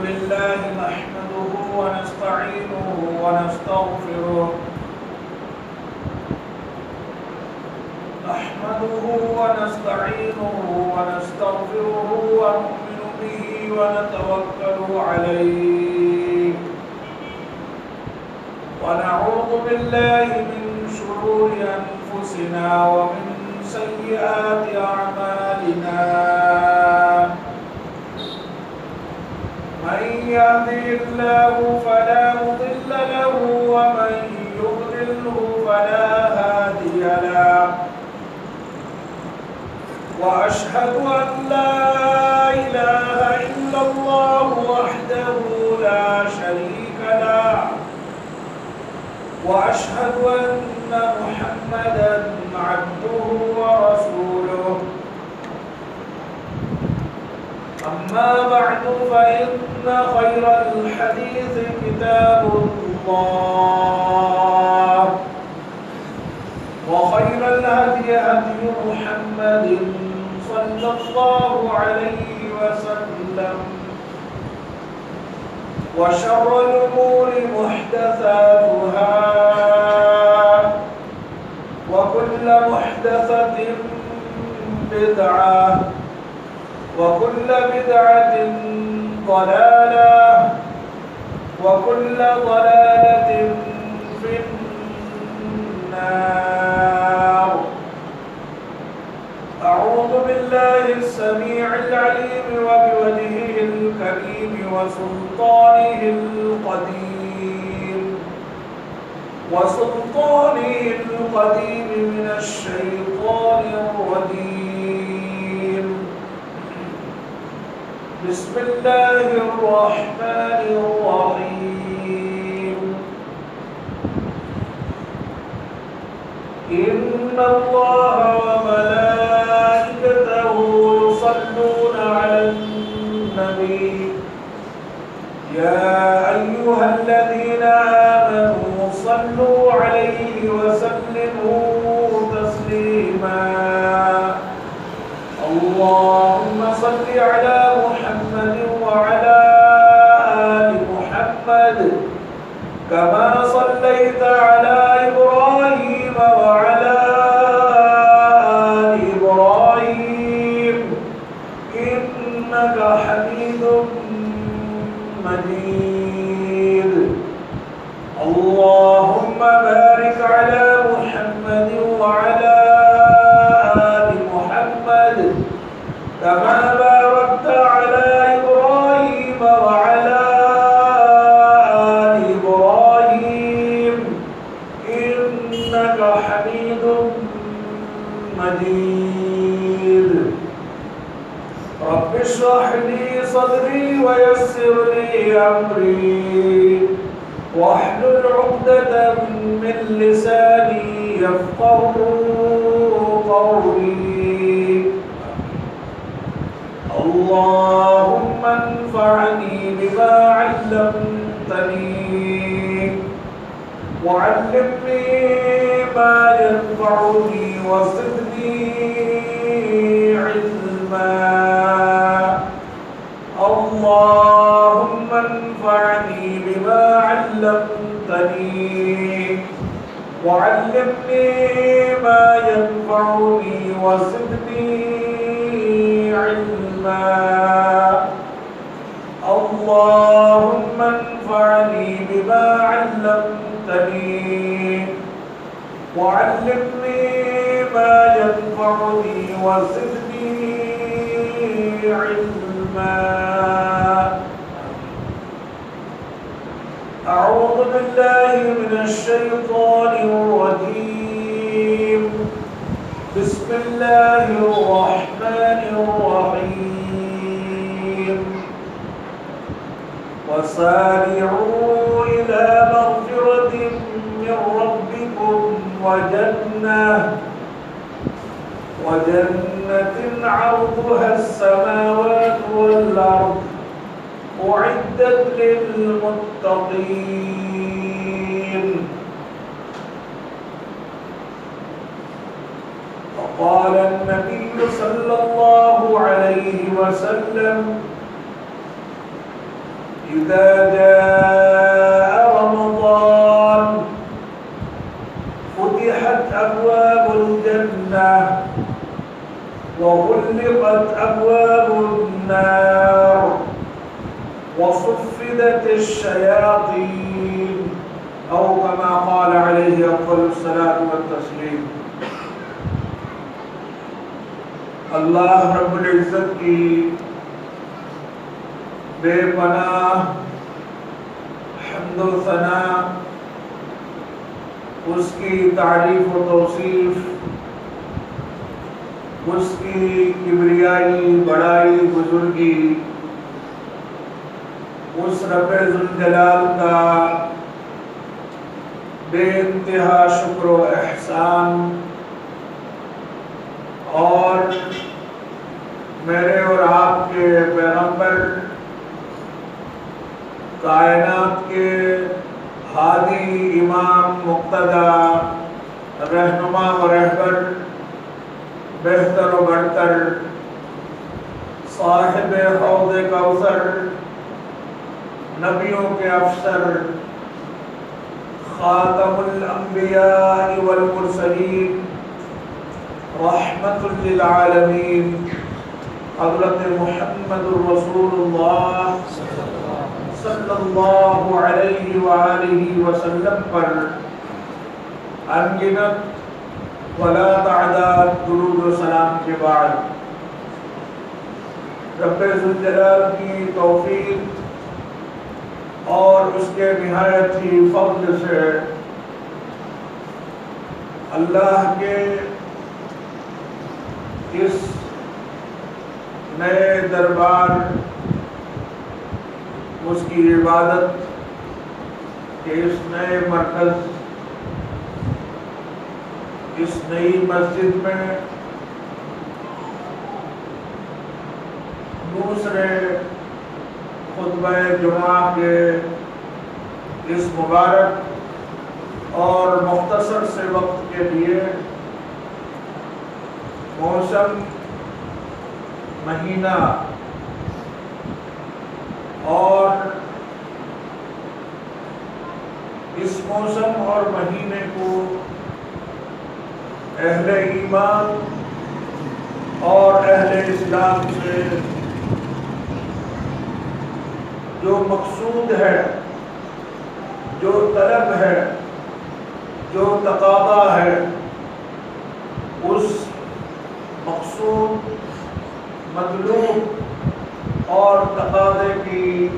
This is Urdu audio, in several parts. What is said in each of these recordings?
لله نحمده ونستعينه ونستغفره ونؤمن به ونتوكل عليه ونعوذ بالله من شرور أنفسنا ومن سيئات أعمالنا من يهده الله فلا مضل له ومن يضلله فلا هادي له وأشهد أن لا إله إلا الله وحده لا شريك له وأشهد أن محمدا عبده ورسوله أما بعد فإن خير الحديث كتاب الله وخير الهدي هدي محمد صلى الله عليه وسلم وشر الأمور محدثاتها وكل محدثة بدعة وكل بدعة ضلالة وكل ضلالة في النار. أعوذ بالله السميع العليم وبوجهه الكريم وسلطانه القديم من الشيطان الرجيم. بسم الله الرحمن الرحيم. إن الله وملائكته يصلون على النبي يا أيها الذين آمنوا صلوا عليه وسلموا تسليما. اللهم صل على محمد وعلى آل محمد كما صليت على إبراهيم وعلى آل إبراهيم إنك حميد مجيد. اللهم بارك على محمد وعلى آل محمد كما باركت على إبراهيم وعلى آل إبراهيم إنك حميد مجيد. رب اشرح لي صدري ويسر لي أمري واحلل عقدة من لساني يفقهوا قولي. اللهم انفعني بما علمتني وعلمني ما ينفعني وزدني علما. اللهم انفعني بما علمتني وعلمني ما ينفعني وزدني علما. اللهم انفعني بما علمتني وعلمني ما ينفعني وزدني علما. أعوذ بالله من الشيطان الرجيم. بسم الله الرحمن الرحيم. وسارعوا إلى مغفرة من ربكم وجنة عرضها السماوات والأرض أعدت للمتقين. وقال النبي صلى الله عليه وسلم إذا جاء رمضان فتحت أبواب الجنة وغلقت أبواب النار وصفدت الشياطين أو كما قال عليه أفضل الصلاة والتسليم۔ اللہ رب العزت کی بے پناہ حمد و ثنا، اس کی تعریف و توصیف، اس کی کبریائی، بڑائی، بزرگی، اس رب ذوالجلال کا بے انتہا شکر و احسان، اور میرے اور آپ کے پیغمبر، کائنات کے ہادی، امام، مقتدی، رہنما و رہبر، بہتر و برتر، صاحب حوض کوثر، نبیوں کے افسر، خاتم الانبیاء والمرسلین، رحمت للعالمین، حضرت محمد رسول اللہ صلی اللہ علیہ وآلہ وسلم پر انگنت ولا تعداد درود و سلام کے بعد، رب ذوالجلال کی توفیق اور اس کے نہایت ہی فضل سے اللہ کے اس نئے دربار، اس کی عبادت کے اس نئے مرکز، اس نئی مسجد میں دوسرے خطبہ جمعہ کے اس مبارک اور مختصر سے وقت کے لیے موسم، مہینہ اور اس موسم اور مہینے کو اہل ایمان اور اہل اسلام سے جو مقصود ہے، جو طلب ہے، جو تقاضا ہے، اس مقصود، مطلوب اور تقاضے کی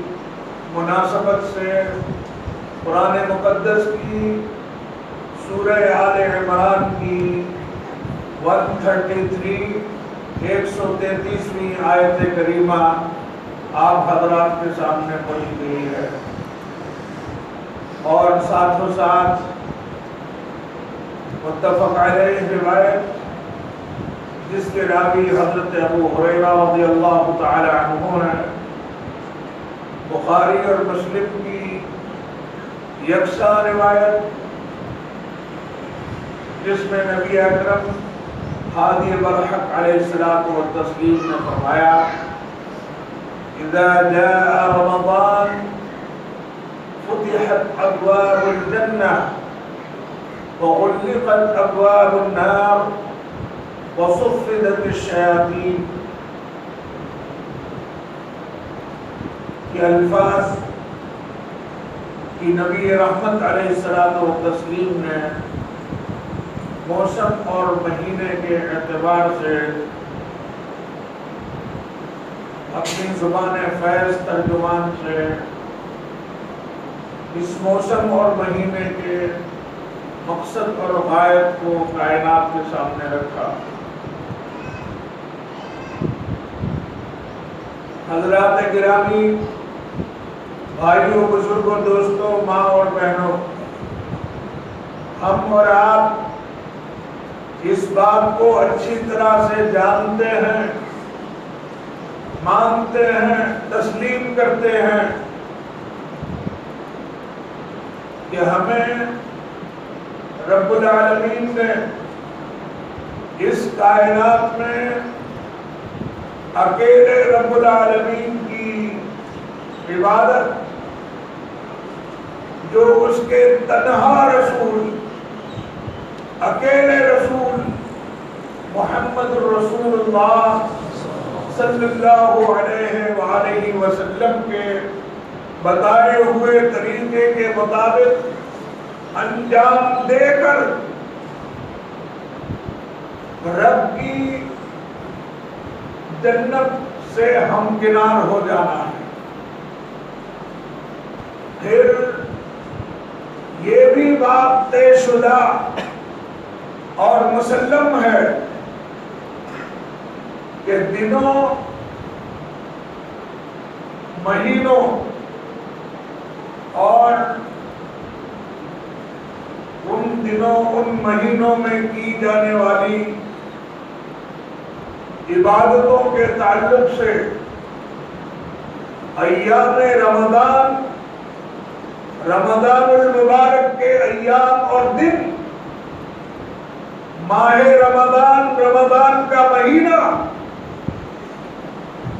مناسبت سے قرآن مقدس کی سورہ آل عمران کی 133 133ویں آیت کریمہ آپ حضرات کے سامنے پڑھی گئی ہے، اور ساتھ و ساتھ متفق علیہ روایت جس کے راوی حضرت ابو ہریرہ رضی اللہ تعالی عنہ ہے، بخاری اور مسلم کی یکساں روایت جس میں نبی اکرم ہادی برحق علیہ الصلوۃ والتسلیم نے فرمایا، اذا جاء رمضان فتحت ابواب الجنہ وغلقت ابواب النار وصفدت الشیاطین۔ یہ الفاظ کی نبی رحمت علیہ الصلوۃ والتسلیم نے موسم اور مہینے کے اعتبار سے اپنی زبان فیض ترجمان سے اس موسم اور مہینے کے مقصد اور غایت کو کائنات کے سامنے رکھا۔ حضرات گرامی، بھائیوں، بزرگوں، دوستوں، ماں اور بہنوں، ہم اور آپ اس بات کو اچھی طرح سے جانتے ہیں، مانتے ہیں، تسلیم کرتے ہیں کہ ہمیں رب العالمین نے اس کائنات میں اکیلے رب العالمین کی عبادت جو اس کے تنہا رسول، اکیلے رسول محمد رسول اللہ صلی اللہ علیہ وآلہ وسلم کے بتائے ہوئے طریقے کے مطابق انجام دے کر رب کی جنت سے ہمکنار ہو جانا ہے۔ پھر یہ بھی بات طے شدہ اور مسلم ہے کہ دنوں، مہینوں اور ان دنوں، ان مہینوں میں کی جانے والی عبادتوں کے تعلق سے ایام رمضان، رمضان المبارک کے ایام اور دن، ماہ رمضان، رمضان کا مہینہ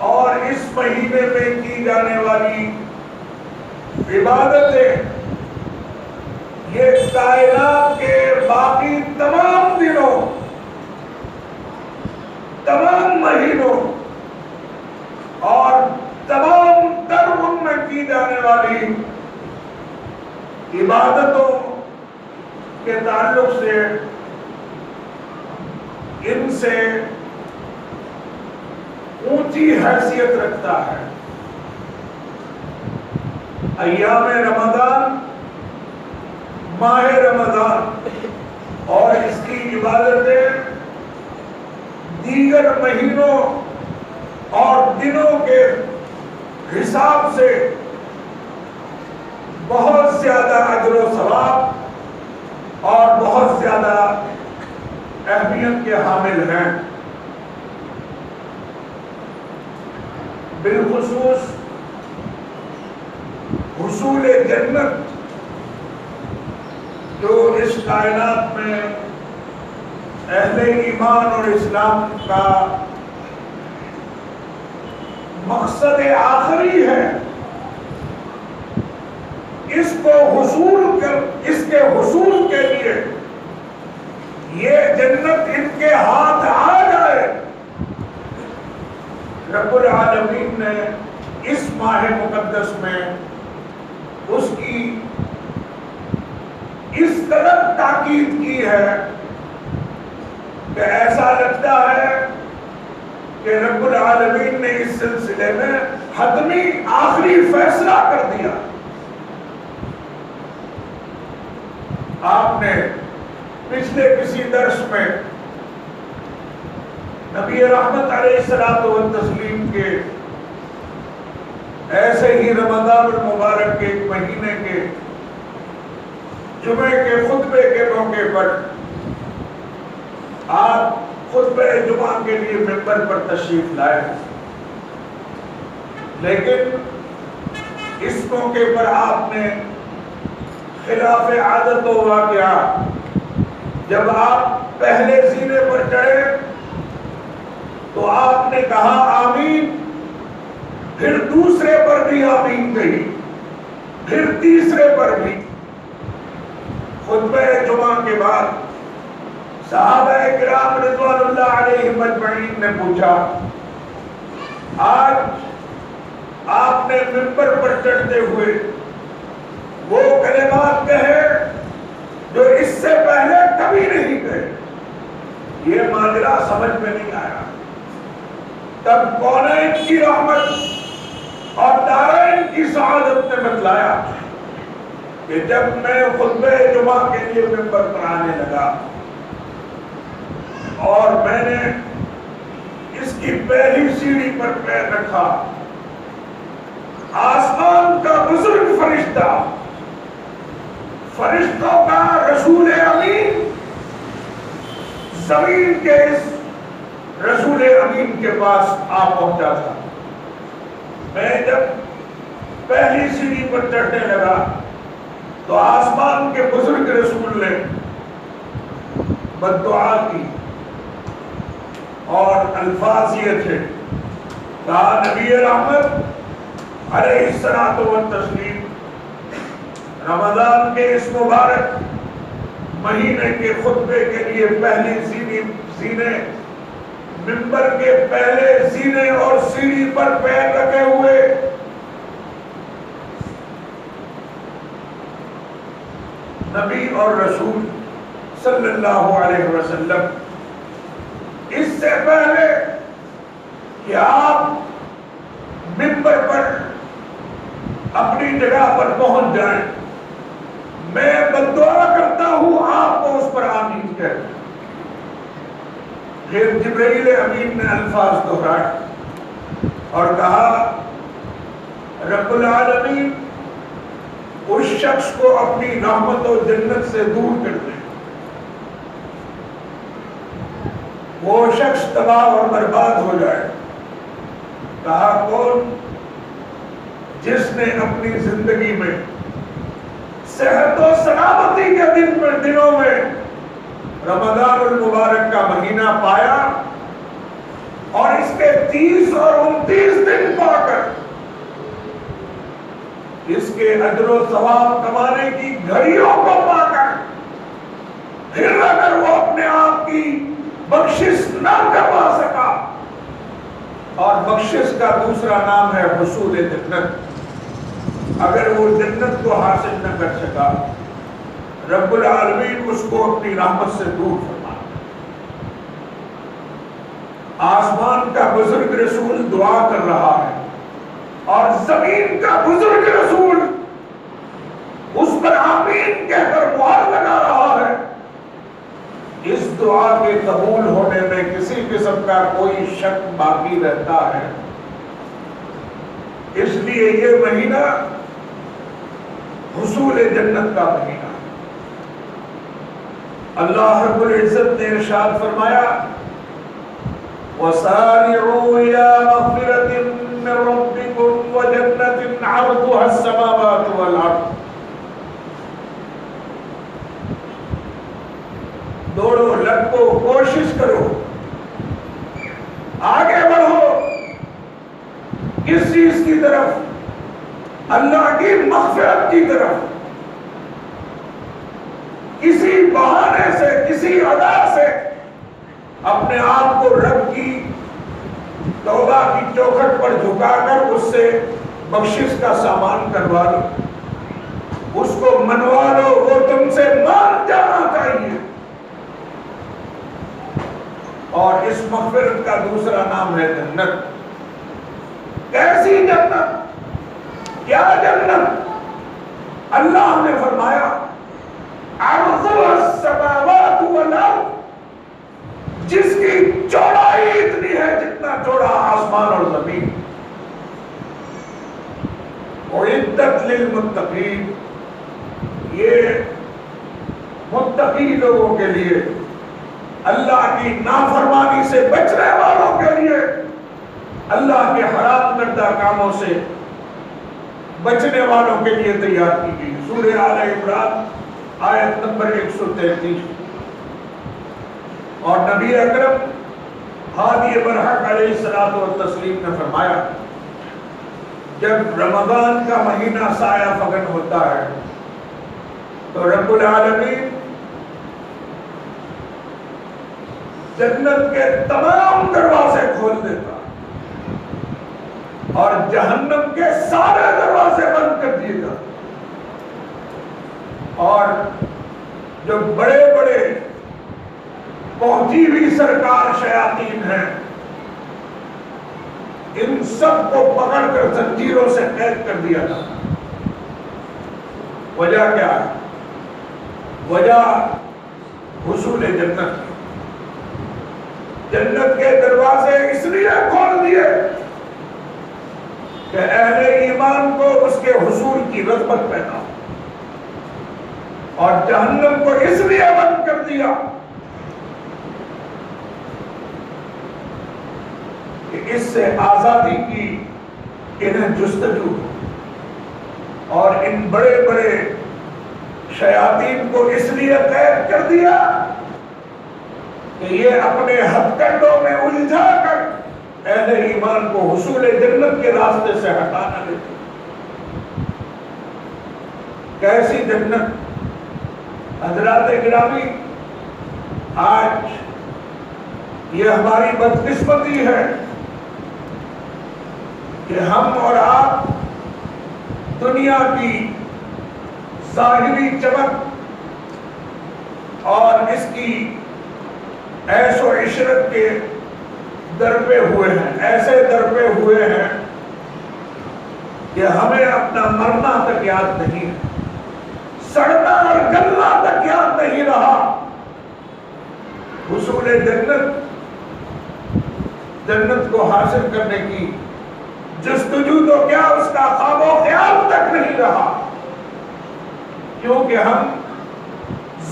اور اس مہینے میں کی جانے والی عبادتیں، یہ کائنات کے باقی تمام دنوں، تمام مہینوں اور تمام تر ان میں کی جانے والی عبادتوں کے تعلق سے ان سے اونچی حیثیت رکھتا ہے۔ ایام رمضان، ماہ رمضان اور اس کی عبادتیں دیگر مہینوں اور دنوں کے حساب سے بہت زیادہ اجر و ثواب اور بہت زیادہ اہمیت کے حامل ہیں۔ بالخصوص حصول جنت جو اس کائنات میں اہل ایمان اور اسلام کا مقصد آخری ہے، اس کے حصول کے لیے یہ جنت ان کے ہاتھ آ جائے، رب العالمین نے اس ماہ مقدس میں اس کی اس قدر تاکید کی ہے کہ ایسا لگتا ہے کہ رب العالمین نے اس سلسلے میں حتمی آخری فیصلہ کر دیا۔ آپ نے پچھلے کسی درس میں نبی رحمت علیہ الصلوۃ والتسلیم کے ایسے ہی رمضان المبارک کے ایک مہینے کے جمعے کے خطبے کے موقع پر آپ خطبہ جمعہ کے لیے ممبر پر تشریف لائے، لیکن اس موقع پر آپ نے خلاف عادت و واقعہ، جب آپ پہلے زینے پر چڑھے تو آپ نے کہا آمین، پھر دوسرے پر بھی آمین کہی، پھر تیسرے پر بھی۔ خطبہ جمعہ کے بعد صحابہ کرام رضوان اللہ علیہم اجمعین نے پوچھا، آج آپ نے ممبر پر چڑھتے ہوئے وہ کلمات کہے جو اس سے پہلے کبھی نہیں کہے، یہ ماجرا سمجھ میں نہیں آیا۔ تب کونین کی رحمت اور دارین کی سعادت نے بتلایا کہ جب میں خطبہ جمعہ کے لیے ممبر پر آنے لگا اور میں نے اس کی پہلی سیڑھی پر پیر رکھا، آسمان کا بزرگ فرشتہ، فرشتوں کا رسول امین، زمین کے اس رسول امین کے پاس آ پہنچا تھا۔ میں جب پہلی سیڑھی پر چڑھنے لگا تو آسمان کے بزرگ رسول نے بد دعا کی اور الفاظ یہ تھے، کہا نبی رحمت علیہ الصلوۃ والتسلیم رمضان کے اس مبارک مہینے کے خطبے کے لیے پہلی سینے ممبر کے پہلے سینے اور سیڑھی پر پیر رکھے ہوئے نبی اور رسول صلی اللہ علیہ وسلم اس سے پہلے کہ آپ ممبر پر اپنی جگہ پر پہنچ جائیں، میں بددعا کرتا ہوں آپ کو اس پر آمین کہہ۔ پھر جبرائیل امین نے الفاظ دہرائے اور کہا رب العالمین اس شخص کو اپنی رحمت و جنت سے دور کر دے، وہ شخص تباہ اور برباد ہو جائے۔ کہا کون؟ جس نے اپنی زندگی میں صحت و سلامتی کے دنوں میں رمضان المبارک کا مہینہ پایا اور اس کے 30 اور 29 دن پا کر اس کے اجر و ثواب کمانے کی گھڑیوں کو پا کر پھر اگر وہ اپنے آپ کی بخشش نہ کروا سکا، اور بخشش کا دوسرا نام ہے حصول جنت، اگر وہ جنت کو حاصل نہ کر سکا، رب العالمین اس کو اپنی رحمت سے دور فرما۔ آسمان کا بزرگ رسول دعا کر رہا ہے اور زمین کا بزرگ رسول اس پر آمین کہہ کر مہر لگا رہا ہے۔ اس دعا کے قبول ہونے میں کسی قسم کا کوئی شک باقی رہتا ہے؟ اس لیے یہ مہینہ حصول جنت کا مہینہ۔ اللہ رب العزت نے ارشاد فرمایا وَسَارِعُوا إِلَىٰ مَغْفِرَةٍ مِّن رَّبِّكُمْ وَجَنَّةٍ عَرْضُهَا السَّمَاوَاتُ وَالْأَرْضُ۔ دوڑو، لگو، کوشش کرو، آگے بڑھو کس چیز کی طرف؟ اللہ کی مغفرت کی طرف۔ کسی بہانے سے، کسی ادا سے اپنے آپ کو رب کی توبہ کی چوکھٹ پر جھکا کر اس سے بخشش کا سامان کروا لو، اس کو منوا لو، وہ تم سے مان جانا چاہیے۔ اور اس مغفرت کا دوسرا نام ہے جنت۔ کیسی جنت؟ کیا جنت؟ اللہ نے فرمایا عرضها السماوات والارض، جس کی چوڑائی اتنی ہے جتنا چوڑا آسمان اور زمین۔ اعدت للمتقین، یہ متقی لوگوں کے لیے، اللہ کی نافرمانی سے بچنے والوں کے لیے، اللہ کے حرام کردہ کاموں سے بچنے والوں کے لیے تیار کی گئی۔ سورہ آل عمران آیت نمبر 133۔ اور نبی اکرم ہادی برحق علیہ الصلوۃ والتسلیم نے فرمایا جب رمضان کا مہینہ سایہ فگن ہوتا ہے تو رب العالمین جنت کے تمام دروازے کھول دیتا اور جہنم کے سارے دروازے بند کر دیے جاتے، اور جو بڑے بڑے پہنچی ہوئی سرکار شیاطین ہیں ان سب کو پکڑ کر زنجیروں سے قید کر دیا جاتا۔ وجہ کیا ہے؟ وجہ حصول جنت۔ جنت کے دروازے اس لیے کھول دیے کہ اہل ایمان کو اس کے حصول کی رغبت پیدا ہو، اور جہنم کو اس لیے بند کر دیا کہ اس سے آزادی کی انہیں جستجو ہو، اور ان بڑے بڑے شیاطین کو اس لیے قید کر دیا کہ یہ اپنے ہتھ کنڈوں میں الجھا کر اہل ایمان کو حصول جنت کے راستے سے ہٹانا دیتے. کیسی جنت حضرات گرامی. آج یہ ہماری بدقسمتی ہے کہ ہم اور آپ دنیا کی ظاہری چمک اور اس کی عیش و عشرت کے درپے ہوئے ہیں. ایسے درپے ہوئے ہیں کہ ہمیں اپنا مرنا تک یاد نہیں ہے, سڑنا اور گلنا تک یاد نہیں رہا. حصول جنت کو حاصل کرنے کی جستجو تو کیا, اس کا خواب و خیال تک نہیں رہا, کیونکہ ہم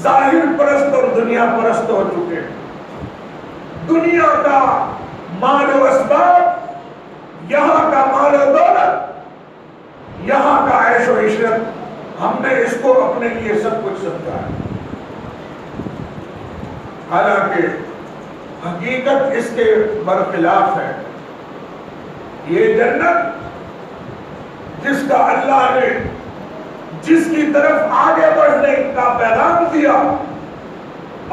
ظاہر پرست اور دنیا پرست ہو چکے ہیں. دنیا کا مال و اسباب, یہاں کا مال و دولت, یہاں کا عیش و عشرت, ہم نے اس کو اپنے لیے سب کچھ سمجھا ہے. حالانکہ حقیقت اس کے برخلاف ہے. یہ جنت جس کا اللہ نے جس کی طرف آگے بڑھنے کا پیغام دیا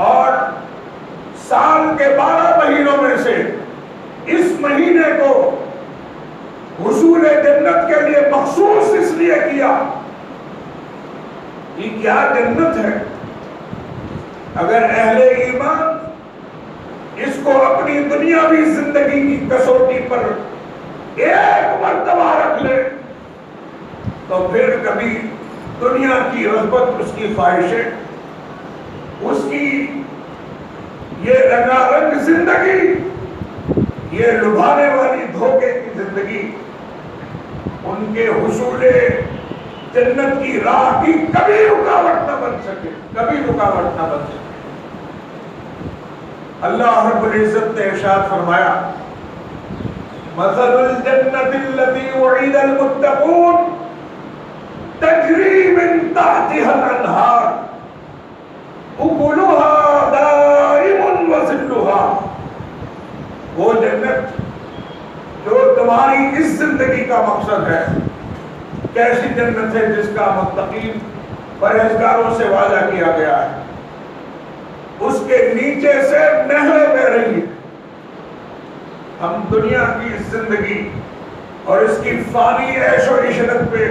اور سال کے 12 مہینوں میں سے اس مہینے کو حصول جنت کے لیے مخصوص اس لیے کیا, یہ کیا جنت ہے. اگر اہل ایمان اس کو اپنی دنیاوی زندگی کی کسوٹی پر ایک مرتبہ رکھ لے تو پھر کبھی دنیا کی رغبت, اس کی خواہشیں, اس کی یہ رنگا رنگ زندگی, یہ لبھانے والی دھوکے کی زندگی ان کے حصول جنت کی راہ کی کبھی رکاوٹ نہ بن سکے, کبھی رکاوٹ نہ بن سکے. اللہ رب العزت نے ارشاد فرمایا مثل الجنت التي وعد المتقون تجری من تحتها الانہار اکلها دائم وظلها. وہ جنت جو تمہاری اس زندگی کا مقصد ہے, کیسی جنت ہے جس کا متقین پرہیزگاروں سے وعدہ کیا گیا ہے. اس کے نیچے سے نہریں بہ رہی ہیں. ہم دنیا کی زندگی اور اس کی فانی عیش و عشرت پہ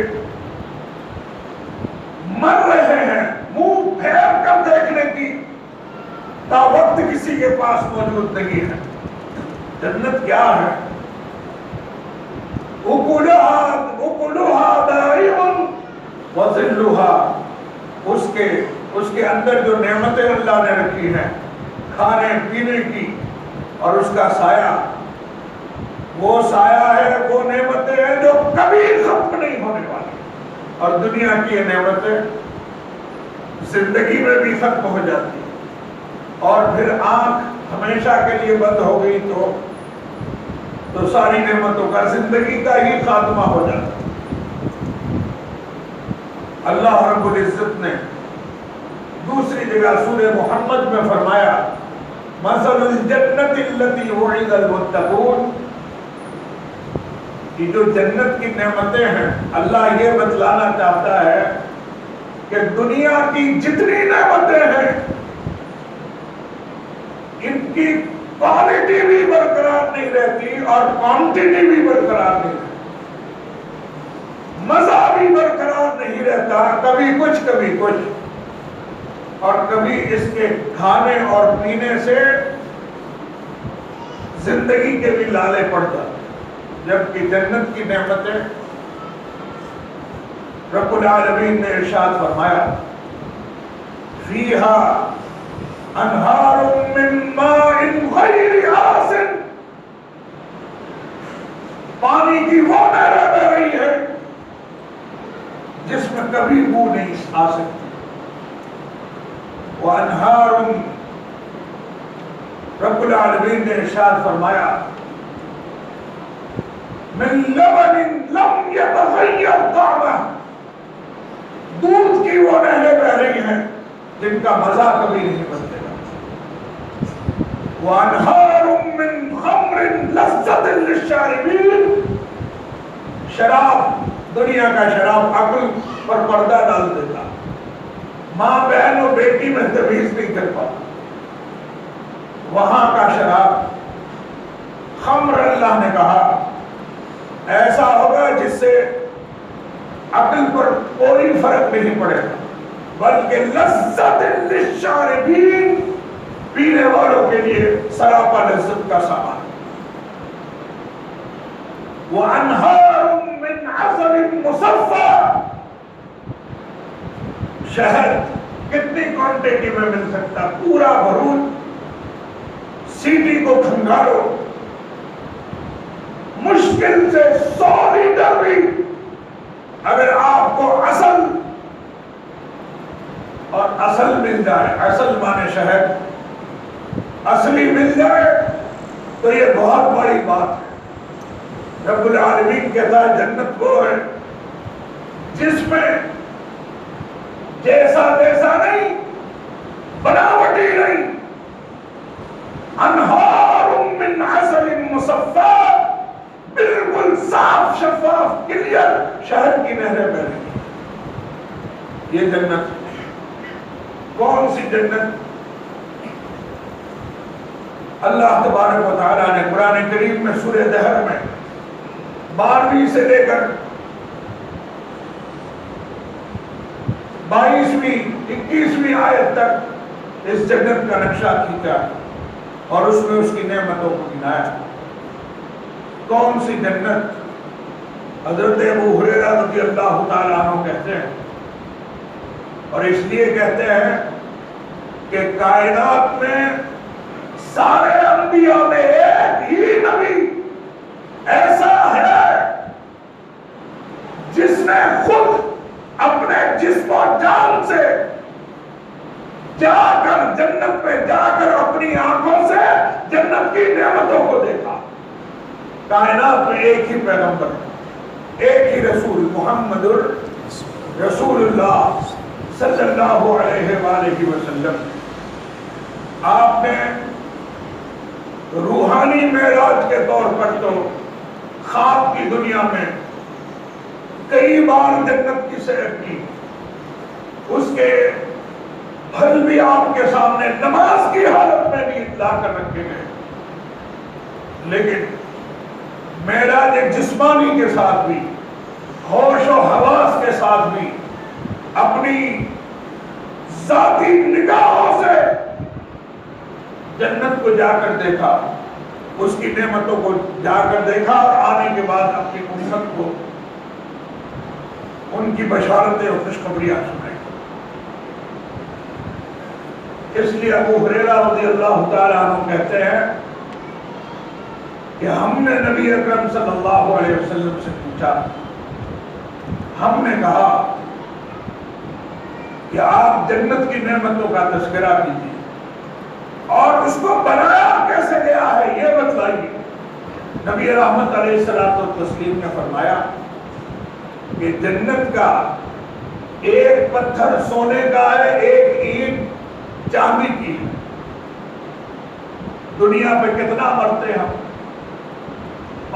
مر رہے ہیں, منہ پھیر کر دیکھنے کی تا وقت کسی کے پاس موجود نہیں ہے. جنت کیا ہے؟ اکلها دائم وظلها. اس کے اندر جو نعمتیں اللہ نے رکھی ہیں کھانے پینے کی اور اس کا سایہ, وہ سایہ ہے, وہ نعمتیں ہیں جو کبھی ختم نہیں ہونے والی. اور دنیا کی یہ نعمتیں زندگی میں بھی ختم ہو جاتی ہیں, اور پھر آنکھ ہمیشہ کے لیے بند ہو گئی تو ساری نعمتوں کا زندگی کا ہی خاتمہ ہو جاتا. اللہ رب العزت نے دوسری جگہ سورہ محمد میں فرمایا مثل الجنت التي وعد المتقون. یہ جو جنت کی نعمتیں ہیں, اللہ یہ بتلانا چاہتا ہے کہ دنیا کی جتنی نعمتیں ہیں ان کی کوالٹی بھی برقرار نہیں رہتی اور کوانٹٹی بھی برقرار نہیں رہتی. مزہ بھی برقرار نہیں رہتا, کبھی کچھ اور کبھی اس کے کھانے اور پینے سے زندگی کے بھی لالے پڑ جاتے. جبکہ جنت کی نعمتیں رب العالمین نے ارشاد فرمایا فیہا انہار من ماء غیر آسن. پانی کی وہ نہریں بہ رہی ہے جس میں کبھی بو نہیں آ سکتی. وانہار, رب العالمین نے ارشاد فرمایا من لبن لم یتغیر طعمہ. دودھ کی وہ نہریں بہ رہی ہیں جن کا مزہ کبھی نہیں بدلے گا. وَأَنْهَارٌ مِّن خَمْرٍ لَذَّةٍ لِلشَّارِبِينَ، شراب، دنیا کا شراب عقل پر پردہ ڈال دیتا، ماں بہن و بیٹی میں تمیز نہیں کر پاتا۔ وہاں کا شراب خمر، اللہ نے کہا ایسا ہوگا جس سے عقل پر کوئی فرق نہیں پڑے گا، بلکہ لذت للشاربین، پینے والوں کے لیے سراپا لذت کا سامان۔ وَأَنْهَارٌ مِّنْ عَسَلٍ مُصَفًّى، شہد کتنی کوانٹٹی میں مل سکتا، پورا بھرون، سیٹی کو کھنگالو، مشکل سے 100 لیٹر بھی اگر آپ کو اصل اور اصل مل جائے، اصل مانے شہد اصلی مل جائے تو یہ بہت بڑی بات ہے۔ رب العالمین کہتا ہے جنت وہ ہے جس میں جیسا تیسا نہیں، بناوٹی نہیں، انہار من عسل مصفی، بالکل صاف شفاف کلیئر شہد کی نہریں بہ رہی ہیں۔ یہ جنت کون سی جنت؟ اللہ تبارک و تعالیٰ نے قرآن کریم میں سورہ دہر میں 12ویں سے لے کر 22ویں 21ویں آیت تک اس جنت کا نقشہ کھینچا اور اس میں اس کی نعمتوں کو گنایا۔ کون سی جنت؟ حضرت ابو ہریرہ رضی اللہ تعالیٰ عنہ کہتے ہیں، اور اس لیے کہتے ہیں کہ کائنات میں سارے انبیاء میں ایک ہی نبی ایسا ہے جس نے خود اپنے جسم و جان سے جا کر جنت میں جا کر اپنی آنکھوں سے جنت کی نعمتوں کو دیکھا۔ کائنات میں ایک ہی پیغمبر، ایک ہی رسول، محمد رسول اللہ صلی اللہ علیہ وآلہ وسلم۔ آپ نے روحانی معراج کے طور پر تو خواب کی دنیا میں کئی بار جنت کی سیر کی، اس کے پھل بھی آپ کے سامنے نماز کی حالت میں بھی لا کر رکھے گئے، لیکن معراج جسمانی کے ساتھ بھی، ہوش و حواس کے ساتھ بھی، اپنی ذاتی نگاہوں سے جنت کو جا کر دیکھا، اس کی نعمتوں کو جا کر دیکھا، اور آنے کے بعد اپنی امت کو ان کی بشارتیں اور خوشخبریاں سنائی۔ اس لیے ابو ہریرہ رضی اللہ تعالیٰ عنہ کہتے ہیں کہ ہم نے نبی اکرم صلی اللہ علیہ وسلم سے پوچھا، ہم نے کہا کہ آپ جنت کی نعمتوں کا تذکرہ کیجیے اور اس کو بنایا کیسے گیا ہے یہ بتلائیے۔ نبی رحمت علیہ الصلوۃ والتسلیم نے فرمایا کہ جنت کا ایک پتھر سونے کا ہے، ایک اینٹ چاندی کی ہے۔ دنیا پہ کتنا مرتے ہم،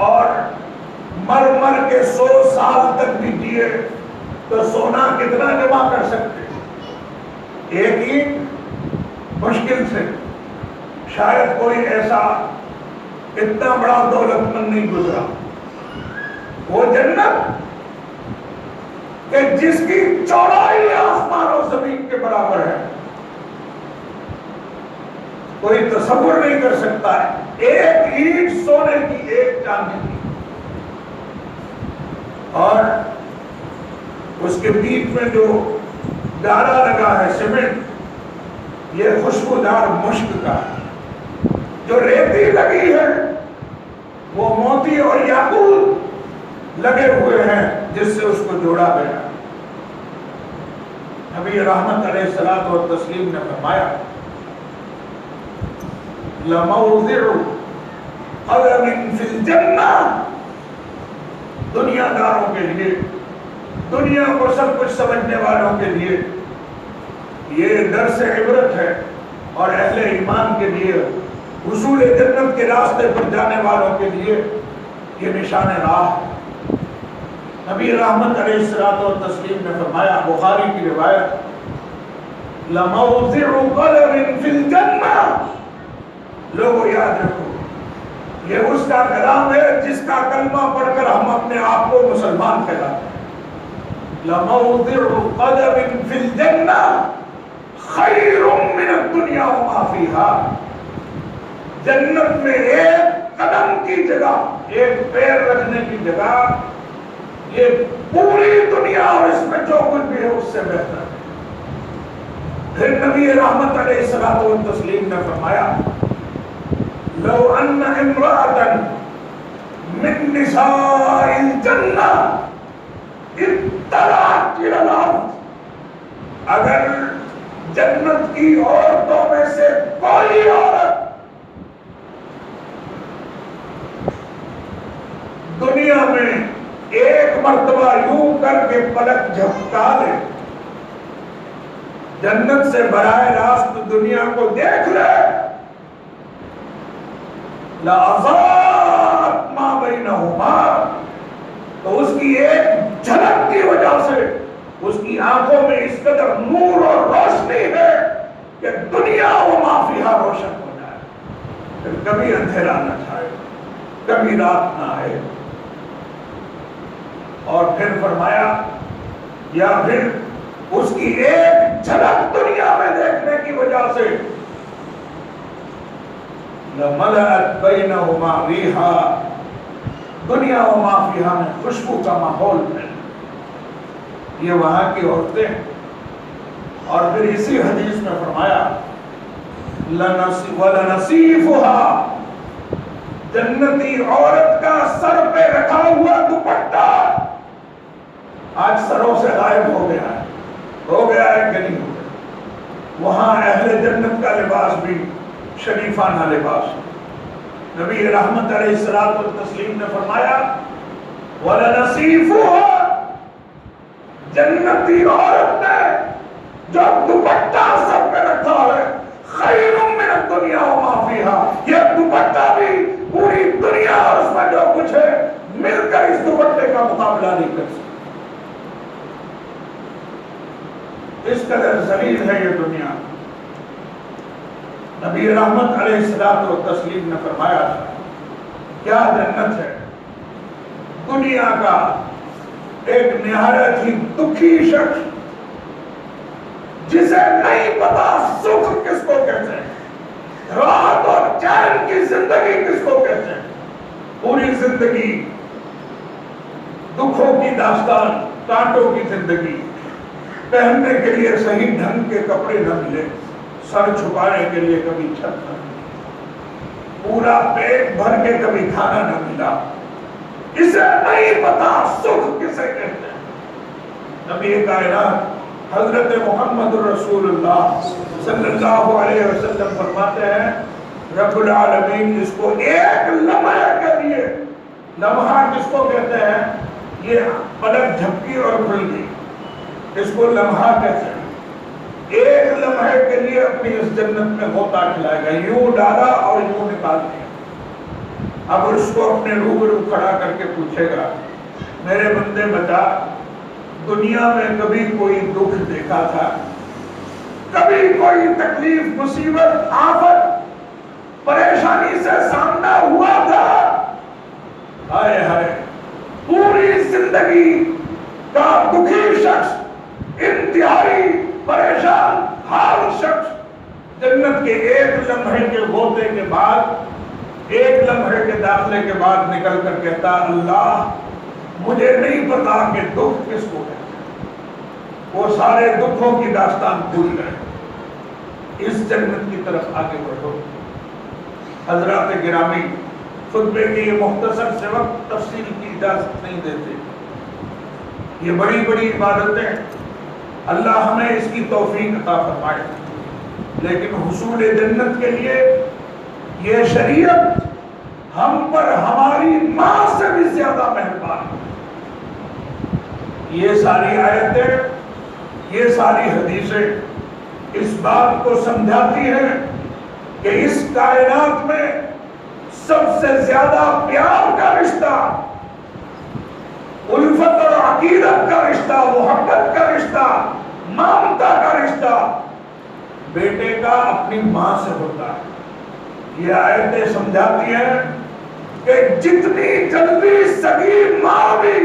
اور مر مر کے 100 سال تک بھی جیے تو سونا کتنا جمع کر سکتے؟ ایک اینٹ مشکل سے، شاید کوئی ایسا اتنا بڑا دولت مند نہیں گزرا۔ وہ جنت کہ جس کی چوڑائی آسمان و زمین کے برابر ہے، کوئی تصور نہیں کر سکتا ہے۔ ایک اینٹ سونے کی، ایک چاندی کی، اور اس کے بیچ میں جو گارا لگا ہے سیمنٹ، یہ خوشبودار مشک کا ہے۔ جو ریتی لگی ہے وہ موتی اور یاقوت لگے ہوئے ہیں جس سے اس کو جوڑا گیا۔ نبی رحمت علیہ الصلوۃ والتسلیم نے فرمایا لَمَوْضِعُ قَدَمٍ فِي الْجَنَّةِ، دنیا داروں کے لیے، دنیا کو سب کچھ سمجھنے والوں کے لیے یہ درس عبرت ہے، اور اہل ایمان کے لیے حصول جنت کے راستے پر جانے والوں کے لیے یہ نشان راہ ہے۔ نبی رحمت علیہ الصلوۃ والتسلیم نے فرمایا، بخاری کی روایت، لَمَوْضِعُ قَدَمٍ فِي الْجَنَّةِ، لوگوں یاد رکھو یہ اس کا کلام ہے جس کا کلمہ پڑھ کر ہم اپنے آپ کو مسلمان کہلاتے ہیں۔ لَمَوْضِعُ قَدَمٍ فِي الْجَنَّةِ خَيْرٌ مِّنَ الدُّنْيَا وَمَا فِيهَا، جنت میں ایک قدم کی جگہ، ایک پیر رکھنے کی جگہ، یہ پوری دنیا اور اس میں جو کچھ بھی ہے اس سے بہتر ہے۔ پھر نبی رحمت علیہ الصلوۃ والتسلیم نے فرمایا، لو ان امرأة من نساء الجنہ اطلعت الى الارض، اگر جنت کی عورتوں میں سے کوئی عورت دنیا میں ایک مرتبہ یوں کر کے پلک جھپکا لے، جنت سے براہ راست دنیا کو دیکھ لے، لَأَضَاءَتْ مَا بَيْنَهُمَا، تو اس کی ایک جھلک کی وجہ سے اس کی آنکھوں میں اس قدر نور اور روشنی ہے کہ دنیا و ما فیہا روشن ہو جائے، پھر کبھی اندھیرا نہ چھائے، کبھی رات نہ آئے۔ اور پھر فرمایا، یا پھر اس کی ایک جھلک دنیا میں دیکھنے کی وجہ سے لَمَلَأَتْ بَيْنَهُمَا رِيحًا، دنیا و ما فیہا میں خوشبو کا ماحول ہے۔ یہ وہاں کی عورتیں، اور پھر اسی حدیث میں فرمایا، وَلَنَصِيفُهَا، جنتی عورت کا سر پہ رکھا ہوا دوپٹہ آج سروں سے غائب ہو گیا ہے کہ نہیں ہو گیا؟ وہاں اہل جنت کا لباس بھی شریفانہ لباس ہے۔ نبی رحمت علیہ الصلوۃ والتسلیم نے فرمایا، وَلَنَصِيفُهَا، جنتی عورت نے جو دوپٹہ سر پہ رکھا ہے، خَيْرٌ مِّنَ الدُّنْيَا وَمَا فِيهَا، یہ دوپٹہ بھی پوری دنیا اور اس میں جو کچھ ہے مل کر اس دوپٹے کا مقابلہ نہیں کر سکتے۔ اس قدر ذلیل ہے یہ دنیا۔ نبی رحمت علیہ الصلوۃ والتسلیم نے فرمایا، کیا جنت ہے، دنیا کا ایک نہایت ہی دکھی شخص جسے نہیں پتا سکھ کس کو کہتے ہیں، راحت اور چین کی زندگی کس کو کہتے ہیں، پوری زندگی دکھوں کی داستان، کانٹوں کی زندگی، پہننے کے لیے صحیح ڈھنگ کے کپڑے نہ ملے، سر چھپانے کے لیے کبھی چھت نہ ملی، پورا پیٹ بھر کے کبھی کھانا نہ ملا، اسے نہیں پتا سکھ کسے کہتے ہیں۔ نبی کائنات حضرت محمد رسول اللہ صلی اللہ علیہ وسلم فرماتے ہیں، رب العالمین اس کو ایک لمحے کے لیے، لمحہ کس کو کہتے ہیں، یہ پلک جھپکی اور کھل گئی، اس کو لمحہ کہتے ہیں، ایک لمحے کے لیے اپنی اس جنت میں غوطہ کھلائے گا، یوں ڈالا اور یوں نکال دیا۔ اب اس کو اپنے روبرو کھڑا کر کے پوچھے گا، میرے بندے بتا، دنیا میں کبھی کوئی دکھ دیکھا تھا، کبھی کوئی تکلیف، مصیبت، آفت، پریشانی سے سامنا ہوا تھا؟ ہائے ہائے، پوری زندگی کا دکھی شخص، انتہائی پریشان حال شخص، جنت کے ایک لمحے کے غوطے کے بعد، ایک لمحے کے داخلے کے بعد نکل کر کہتا، اللہ مجھے نہیں پتا کہ دکھ کس کو کہتے ہیں، وہ سارے دکھوں کی داستان بھول گئے، اس جنت کی طرف آگے بڑھو۔ حضرات گرامی، خطبے کی یہ مختصر سے وقت تفصیل کی اجازت نہیں دیتے، یہ بڑی بڑی عبادتیں اللہ ہمیں اس کی توفیق عطا فرمائے، لیکن حصول جنت کے لیے یہ شریعت ہم پر ہماری ماں سے بھی زیادہ مہربان ہے۔ یہ ساری آیتیں، یہ ساری حدیثیں اس بات کو سمجھاتی ہیں کہ اس کائنات میں سب سے زیادہ پیار کا رشتہ، الفت اور عقیدت کا رشتہ، محبت کا رشتہ، ممتا کا رشتہ بیٹے کا اپنی ماں سے ہوتا ہے۔ یہ آیتیں سمجھاتی ہیں کہ جتنی جلدی سگی ماں بھی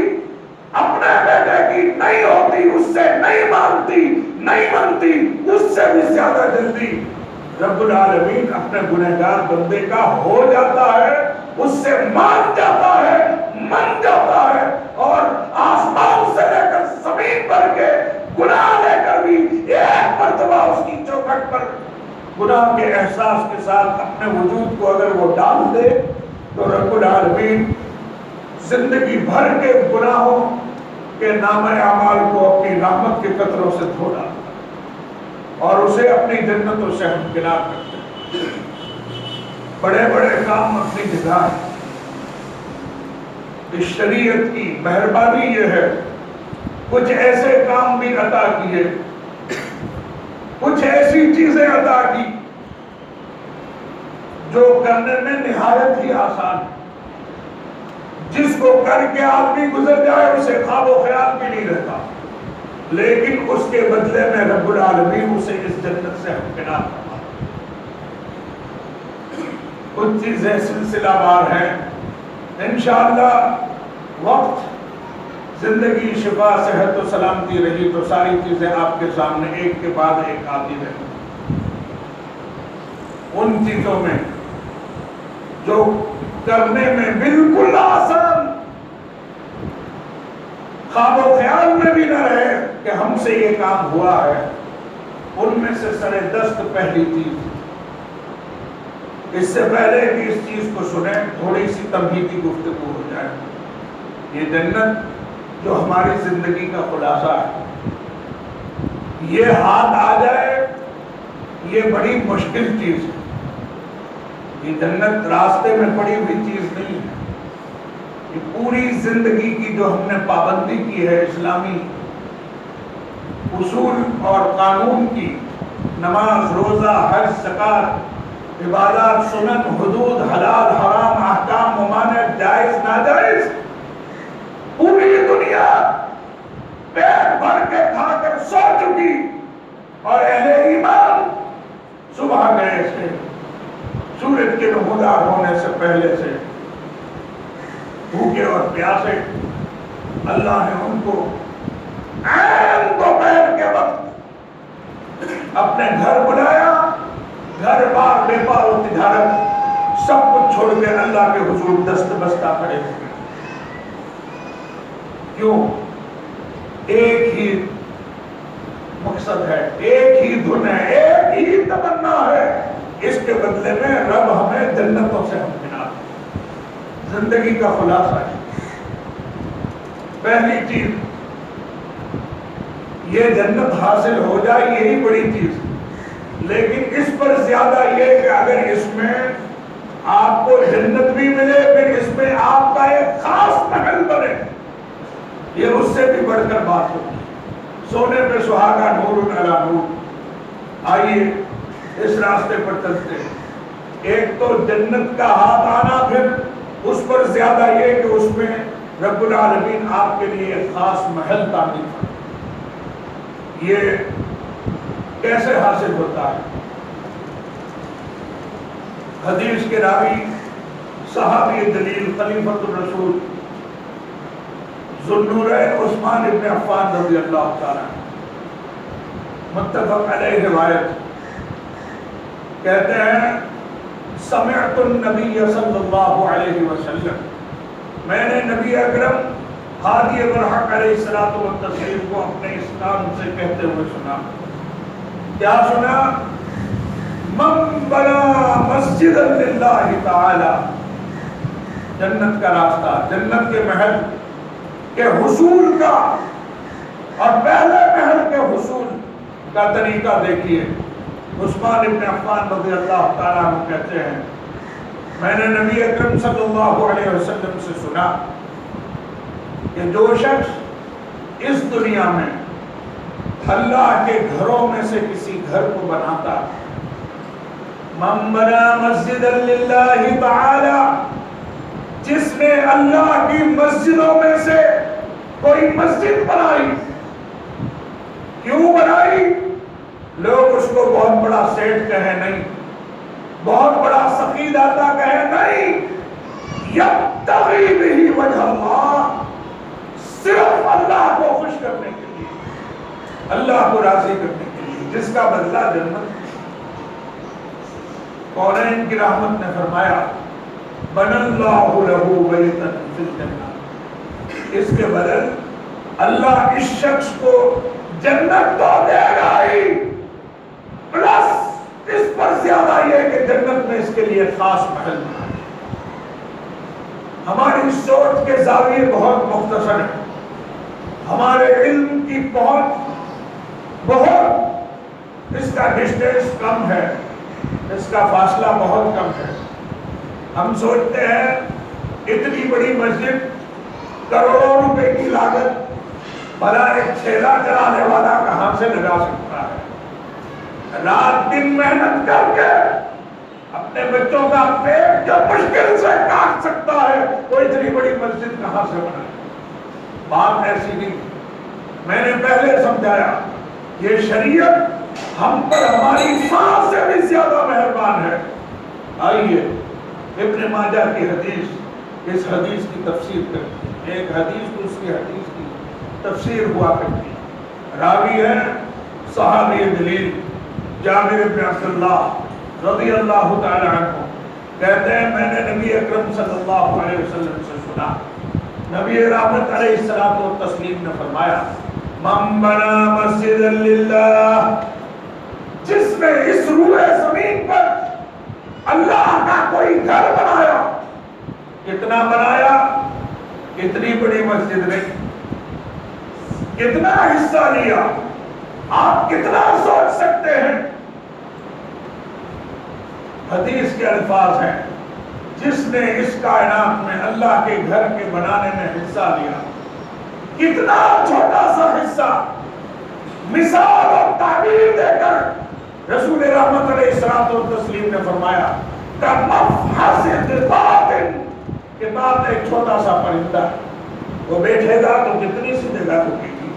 اپنے بیٹے کی نہیں ہوتی، اس سے نہیں مانتی، نہیں مانتی، اس سے بھی زیادہ جلدی رب العالمین اپنے گنہگار بندے کا ہو جاتا ہے، اس سے مان جاتا ہے، من جاتا ہے، اور آسمان سے لے کر زمین پر کے گناہ لے کر بھی ایک مرتبہ اس کی چوکھٹ پر گناہ کے احساس کے ساتھ اپنے وجود کو اگر وہ ڈال دے تو رب العالمین زندگی بھر کے گناہوں کے نامہ اعمال کو اپنی رحمت کے قطروں سے دھو ڈالتا اور اسے اپنی جنتوں سے ہمکنار کرتے ہیں۔ بڑے بڑے کام اپنی جگہ ہیں۔ اس شریعت کی مہربانی یہ ہے کچھ ایسے کام بھی عطا کیے، کچھ ایسی چیزیں عطا کی جو کرنے میں نہایت ہی آسان ہے، جس کو کر کے آدمی گزر جائے اسے خواب و خیال بھی نہیں رہتا، لیکن اس کے بدلے میں رب العالمین اسے اس جنت سے ہمکنار کرتا۔ کچھ چیزیں سلسلہ وار ہیں، انشاءاللہ وقت زندگی شفا صحت و سلامتی رہی تو ساری چیزیں آپ کے سامنے ایک کے بعد ایک آتی رہی۔ ان چیزوں میں جو کرنے میں بالکل آسان، خواب و خیال میں بھی نہ رہے کہ ہم سے یہ کام ہوا ہے، ان میں سے سر دست پہلی چیز، اس سے پہلے کہ اس چیز کو سنیں تھوڑی سی تمہیدی گفتگو ہو جائے۔ یہ جنت جو ہماری زندگی کا خلاصہ ہے، یہ ہاتھ آ جائے یہ بڑی مشکل چیز ہے۔ یہ جنت راستے میں پڑی ہوئی چیز نہیں ہے، یہ پوری زندگی کی جو ہم نے پابندی کی ہے اسلامی اصول اور قانون کی، نماز، روزہ، حج، زکوٰۃ، عبادات، سنن، حدود، حلال، حرام، احکام، ممانع، جائز، ناجائز، پوری دنیا پیٹ بھر کے کھا کر سو چکی، اور اہل ایمان صبح گئے سے سورج کے نمودار ہونے سے پہلے سے بھوکے اور پیاسے، اللہ نے ان کو عین دوپہر کے وقت اپنے گھر بلایا، گھر بار بیپار و تجارت سب کچھ چھوڑ کے اللہ کے حضور دست بستہ کھڑے ہو گئے۔ کیوں؟ ایک ہی مقصد ہے، ایک ہی دھن ہے، ایک ہی تمنا ہے، اس کے بدلے میں رب ہمیں جنتوں سے ہمکنار ہے۔ زندگی کا خلاصہ ہے، پہلی چیز یہ جنت حاصل ہو جائے یہی بڑی چیز، لیکن اس پر زیادہ یہ کہ اگر اس میں آپ کو جنت بھی ملے پھر اس میں آپ کا ایک خاص محل بنے، یہ اس سے بھی بڑھ کر بات ہوتی ہے۔ سونے پہ سہاگا نور علی نور۔ آئیے اس راستے پر چلتے ہیں۔ ایک تو جنت کا ہاتھ آنا، پھر اس پر زیادہ یہ کہ اس میں رب العالمین آپ کے لیے ایک خاص محل تعمیر کرے۔ یہ کیسے حاصل ہوتا ہے؟ حدیث کے راوی صحابی جلیل خلیفۃ الرسول ذو النورین عثمان ابن عفان رضی اللہ تعالیٰ متفق علیہ روایت کہتے ہیں سمعت النبی صلی اللہ علیہ وسلم، میں نے نبی اکرم ہادی برحق علیہ الصلوۃ والتسلیم کو اپنے اس کان سے کہتے ہوئے سنا۔ کیا سنا؟ من بنا مسجد للہ تعالی، جنت کا راستہ، جنت کے محل کے حصول کا، اور پہلے محل کے حصول کا طریقہ دیکھیے۔ عثمان ابن عفان رضی اللہ تعالیٰ عنہ کہتے ہیں میں نے نبی اکرم صلی اللہ علیہ وسلم سے سنا کہ جو شخص اس دنیا میں اللہ کے گھروں میں سے کسی گھر کو بناتا من بنا مسجدا للہ تعالی، جس نے اللہ کی مسجدوں میں سے کوئی مسجد بنائی. کیوں بنائی؟ لوگ اس کو بہت بڑا سیٹ کہیں نہیں، بہت بڑا سخی داتا کہیں نہیں، یبتغی بہ وجہ اللہ، صرف اللہ کو خوش کرنے کے لیے، اللہ کو راضی کرنے کے لیے، جس کا بدلہ جنت. کونین کی رحمت نے فرمایا بن اللہ لہ بیتا فی الجنہ، اس کے بدل اللہ اس شخص کو جنت تو دے گا ہی، پلس اس پر زیادہ یہ کہ جنت میں اس کے لیے خاص محل بنا ہے. ہماری سوچ کے زاویے بہت مختصر ہیں، ہمارے علم کی بہت اس کا ڈسٹینس کم ہے، اس کا فاصلہ بہت کم ہے. ہم سوچتے ہیں اتنی بڑی مسجد، کروڑوں روپے کی لاگت، بھلا ایک ٹھیلا چلانے والا کہاں سے لگا سکتا ہے؟ رات دن محنت کر کے اپنے بچوں کا پیٹ جو مشکل سے کاٹ سکتا ہے، وہ اتنی بڑی مسجد کہاں سے بنائے؟ بات ایسی نہیں. میں نے پہلے سمجھایا یہ شریعت ہم پر ہماری سانس سے بھی زیادہ مہربان ہے. آئیے ابن ماجہ کی حدیث، اس حدیث کی تفسیر کرتے ہیں. ایک حدیث دوسری حدیث کی تفسیر ہوا کرتی ہے. راوی ہے صحابی جلیل جابر بن عبداللہ رضی اللہ تعالی عنہ، کہتے ہیں میں نے نبی اکرم صلی اللہ علیہ وسلم سے سنا، نبی رحمت علیہ الصلوۃ والتسلیم نے فرمایا من بنا مسجدا للہ، جس نے اس روئے زمین پر اللہ کا کوئی گھر بنایا. کتنا بنایا؟ اتنی بڑی مسجد نہیں، کتنا حصہ لیا؟ آپ کتنا سوچ سکتے ہیں؟ حدیث کے الفاظ ہیں جس نے اس کائنات میں اللہ کے گھر کے بنانے میں حصہ لیا. کتنا چھوٹا سا حصہ، مثال اور تعبیر دے کر رسول رحمت علیہ الصلوۃ والتسلیم نے فرمایا کمفحص قطاط، قطاط ایک چھوٹا سا پرندہ، وہ بیٹھے گا تو کتنی سی جگہ رکے گی،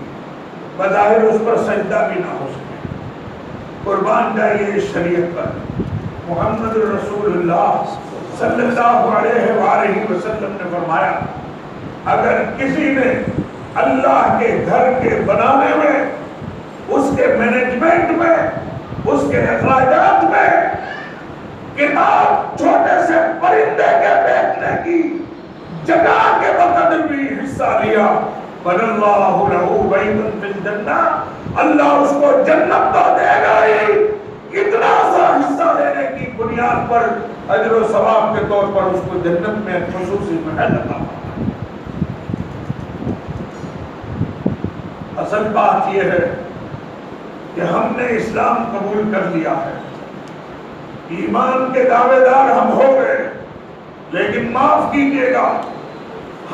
بظاہر اس پر سجدہ بھی نہ ہو سکے. قربان جائیے اس شریعت پر. محمد رسول اللہ صلی اللہ علیہ وآلہ وسلم نے فرمایا اگر کسی نے اللہ کے گھر کے بنانے میں، اس کے مینجمنٹ میں، اس کے اخراجات میں کتاب چھوٹے سے پرندے کے بیٹھنے کی جگہ کے بقدر بھی حصہ لیا، بن اللہ لہ بیتا فی الجنہ، اللہ اس کو جنت تو دے گا ہی، اتنا سا حصہ دینے کی بنیاد پر اجر و ثواب کے طور پر اس کو جنت میں خصوصی محل عطا. اصل بات یہ ہے کہ ہم نے اسلام قبول کر لیا ہے، ایمان کے دعوے دار ہم ہو گئے، لیکن معاف کیجیے گا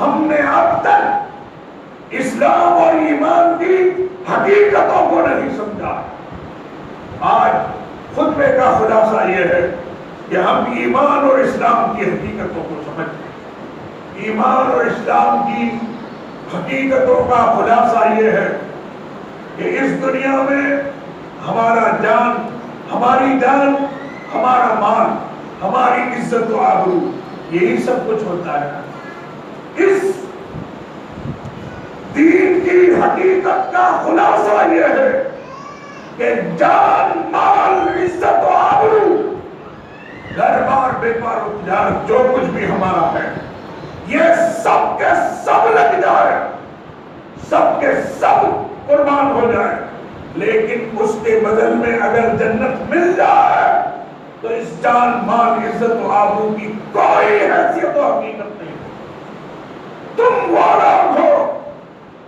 ہم نے اب تک اسلام اور ایمان کی حقیقتوں کو نہیں سمجھا. آج خطبے کا خلاصہ یہ ہے کہ ہم ایمان اور اسلام کی حقیقتوں کو سمجھیں. ایمان اور اسلام کی حقیقتوں کا خلاصہ یہ ہے کہ اس دنیا میں ہماری جان، ہمارا مال، ہماری عزت و آبرو، یہی سب کچھ ہوتا ہے. اس دین کی حقیقت کا خلاصہ یہ ہے کہ جان، مال، عزت و آبرو، گھر بار، بیپار و تجارت، جو کچھ بھی ہمارا ہے، یہ سب کے سب لگ جائے، سب کے سب قربان ہو جائے، لیکن اس کے بدل میں اگر جنت مل جائے تو اس جان، مال، عزت و آبرو کی کوئی حیثیت و حقیقت نہیں. تم وہ لوگ ہو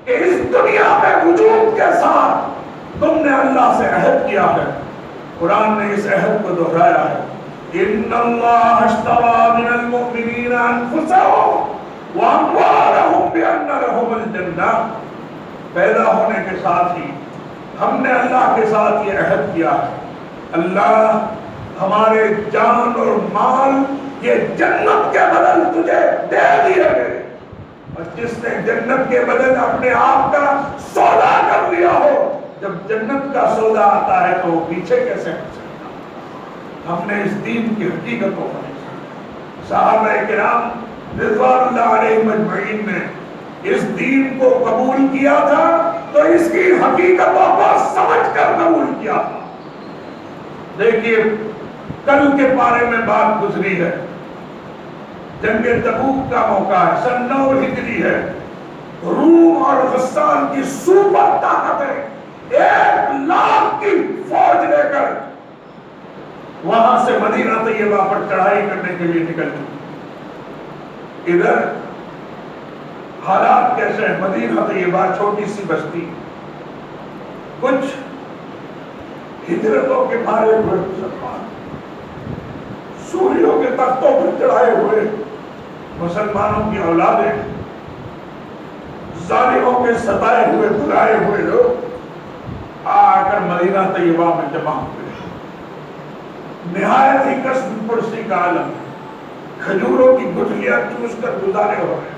کہ اس دنیا میں وجود کے ساتھ تم نے اللہ سے عہد کیا ہے. قرآن نے اس عہد کو دہرایا ہے، ان اللہ اشتری من المؤمنین انفسهم واموالهم بان لهم الجنہ. پیدا ہونے کے ساتھ ہی ہم نے اللہ کے ساتھ یہ عہد کیا ہے، اللہ ہمارے جان اور مال یہ جنت کے بدل تجھے دے دیے گئے، اور جس نے جنت کے بدل اپنے آپ کا سودا کر لیا ہو، جب جنت کا سودا آتا ہے تو وہ پیچھے کیسے ہٹ سکتا؟ ہم نے اس دین کی حقیقت کو صحابہ کرام رضوان اللہ علیہ مجمعین نے اس دین کو قبول کیا تھا تو اس کی حقیقتوں کو سمجھ کر قبول کیا تھا۔ دیکھیے کل کے پارے میں بات گزری ہے، جنگ تبوک کا موقع ہے، سن 9 ہجری ہے، روم اور غسان کی سپر طاقتیں 1 لاکھ کی فوج لے کر وہاں سے مدینہ طیبہ پر چڑھائی کرنے کے لیے نکل چکی۔ ادھر حالات کیسے ہیں؟ مدینہ طیبہ چھوٹی سی بستی، کچھ ہجرتوں کے مارے ہوئے مسلمان، سوریوں کے تختوں پر چڑھائے ہوئے مسلمانوں کی اولادیں، ظالموں کے ستائے ہوئے بھگائے ہوئے لوگ آ کر مدینہ طیبہ میں جمع ہوئے، نہایت ہی کسب پرسی کا عالم، کھجوروں کی گٹھلیاں چوس کر گزارے ہو رہے،